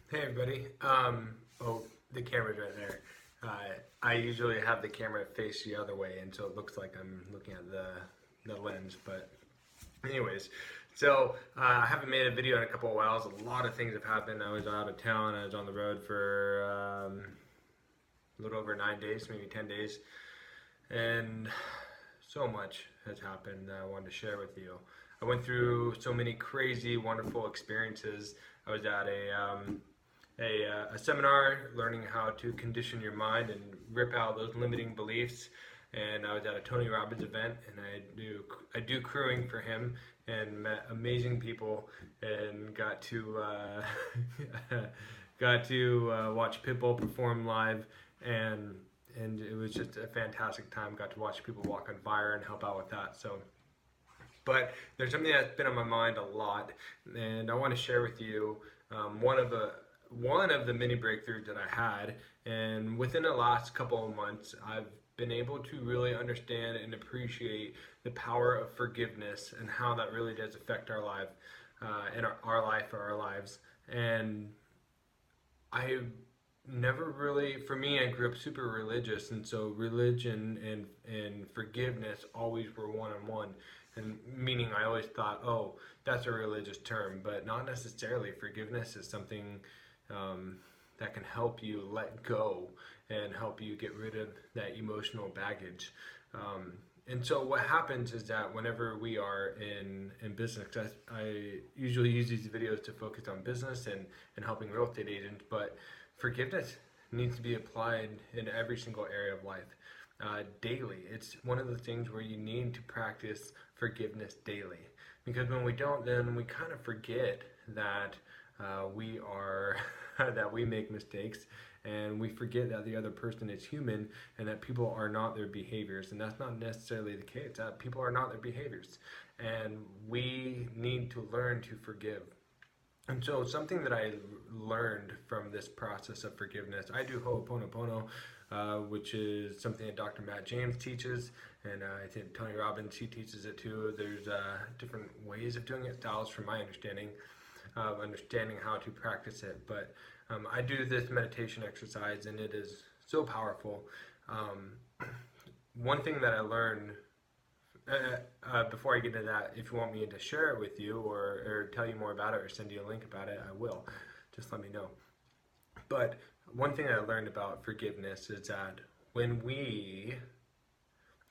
Hey everybody. Oh, the camera's right there. I usually have the camera face the other way, and so it looks like I'm looking at the lens. But anyways, I haven't made a video in a couple of whiles. A lot of things have happened. I was out of town. I was on the road for a little over 9 days, maybe 10 days, and so much has happened that I wanted to share with you. I went through so many crazy, wonderful experiences. I was at a seminar learning how to condition your mind and rip out those limiting beliefs. And I was at a Tony Robbins event, and I do crewing for him, and met amazing people, and got to got to watch Pitbull perform live, and it was just a fantastic time. Got to watch people walk on fire and help out with that. But there's something that's been on my mind a lot, and I want to share with you one of the many breakthroughs that I had. And within the last couple of months, I've been able to really understand and appreciate the power of forgiveness and how that really does affect our life, and our life or our lives. And I never really, for me, I grew up super religious, and so religion and forgiveness always were one on one. And meaning, I always thought, oh, that's a religious term, but not necessarily. Forgiveness is something that can help you let go and help you get rid of that emotional baggage. And so what happens is that whenever we are in business, I usually use these videos to focus on business and helping real estate agents, but forgiveness needs to be applied in every single area of life, daily. It's one of the things where you need to practice forgiveness daily, because when we don't, then we kind of forget that we are that we make mistakes, and we forget that the other person is human, and that people are not their behaviors. And that's not necessarily the case, that people are not their behaviors, and we need to learn to forgive. And so something that I learned from this process of forgiveness, I do Ho'oponopono, which is something that Dr. Matt James teaches, and I think Tony Robbins, he teaches it too. There's different ways of doing it, styles from my understanding of understanding how to practice it. But I do this meditation exercise, and it is so powerful. Um, One thing that I learned, before I get into that, if you want me to share it with you, or tell you more about it, or send you a link about it, I will. Just let me know. But one thing I learned about forgiveness is that when we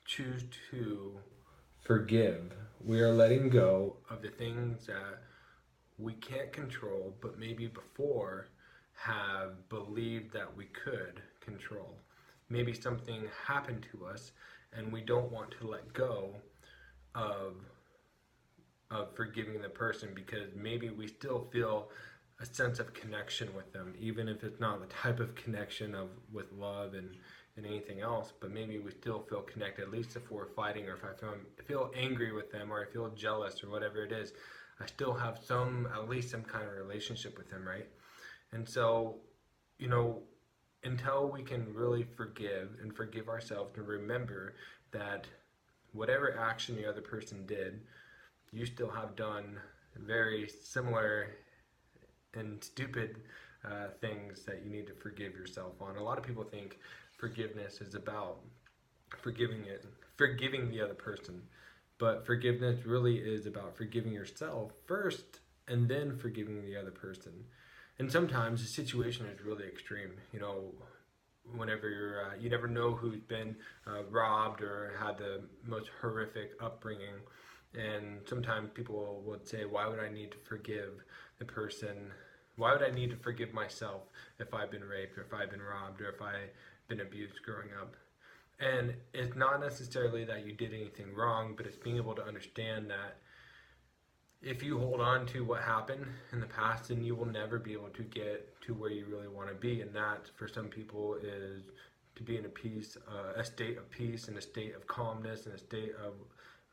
choose to forgive, we are letting go of the things that we can't control, but maybe before have believed that we could control. Maybe something happened to us, and we don't want to let go of forgiving the person, because maybe we still feel a sense of connection with them, even if it's not the type of connection of with love and anything else. But maybe we still feel connected, at least if we're fighting, or if I feel angry with them, or I feel jealous, or whatever it is. I still have at least some kind of relationship with them, right? And so, you know, until we can really forgive and forgive ourselves, and remember that whatever action the other person did, you still have done very similar and stupid things that you need to forgive yourself on. A lot of people think forgiveness is about forgiving the other person, but forgiveness really is about forgiving yourself first, and then forgiving the other person. And sometimes the situation is really extreme. Whenever you never know who's been robbed or had the most horrific upbringing, and sometimes people would say, "Why would I need to forgive the person? Why would I need to forgive myself if I've been raped, or if I've been robbed, or if I've been abused growing up?" And it's not necessarily that you did anything wrong, but it's being able to understand that if you hold on to what happened in the past, then you will never be able to get to where you really want to be. And that, for some people, is to be in a state of peace, and a state of calmness, and a state of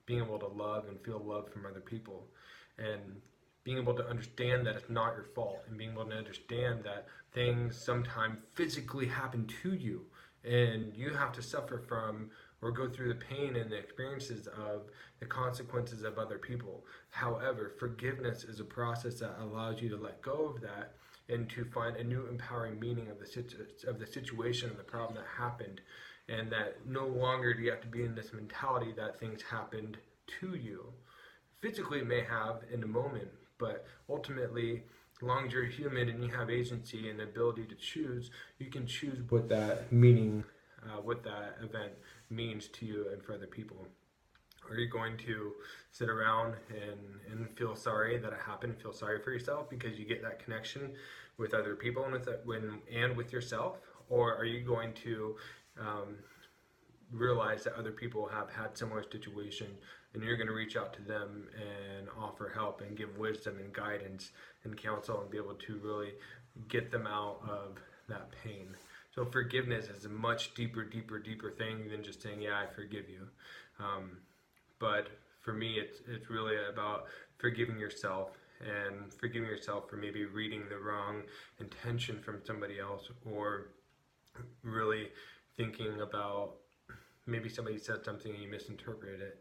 being able to love and feel love from other people. And being able to understand that it's not your fault, and being able to understand that things sometimes physically happen to you, and you have to suffer from or go through the pain and the experiences of the consequences of other people. However, forgiveness is a process that allows you to let go of that, and to find a new empowering meaning of the situation and the problem that happened, and that no longer do you have to be in this mentality that things happened to you. Physically it may have in a moment, but ultimately, as long as you're human and you have agency and the ability to choose, you can choose what that meaning, what that event means to you and for other people. Are you going to sit around and feel sorry that it happened, feel sorry for yourself because you get that connection with other people and with yourself? Or are you going to realize that other people have had similar situations, and you're going to reach out to them and offer help and give wisdom and guidance and counsel and be able to really get them out of that pain? So forgiveness is a much deeper thing than just saying, yeah, I forgive you. But for me, it's really about forgiving yourself, and forgiving yourself for maybe reading the wrong intention from somebody else, or really thinking about maybe somebody said something and you misinterpreted it,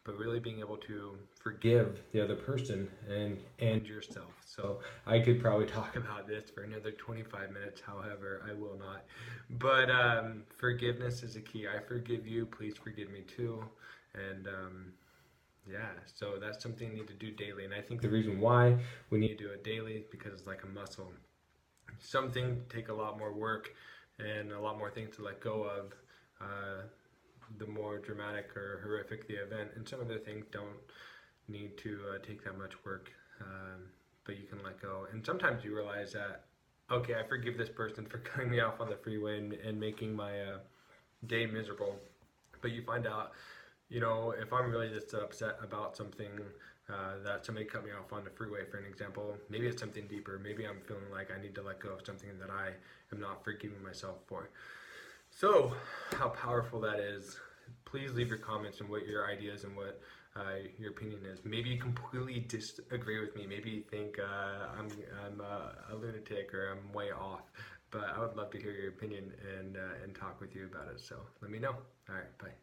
but really being able to forgive the other person and yourself. So I could probably talk about this for another 25 minutes, however, I will not. But forgiveness is a key. I forgive you, please forgive me too. And yeah, so that's something you need to do daily. And I think the reason why we need to do it daily is because it's like a muscle. Some things take a lot more work and a lot more things to let go of, the more dramatic or horrific the event, and some other things don't need to take that much work, but you can let go. And sometimes you realize that, okay, I forgive this person for cutting me off on the freeway and making my day miserable, but you find out, you know, if I'm really just upset about something, that somebody cut me off on the freeway, for an example, maybe it's something deeper. Maybe I'm feeling like I need to let go of something that I am not forgiving myself for. So, how powerful that is. Please leave your comments and what your ideas and what your opinion is. Maybe you completely disagree with me. Maybe you think I'm a lunatic or I'm way off. But I would love to hear your opinion and talk with you about it. So let me know. All right, bye.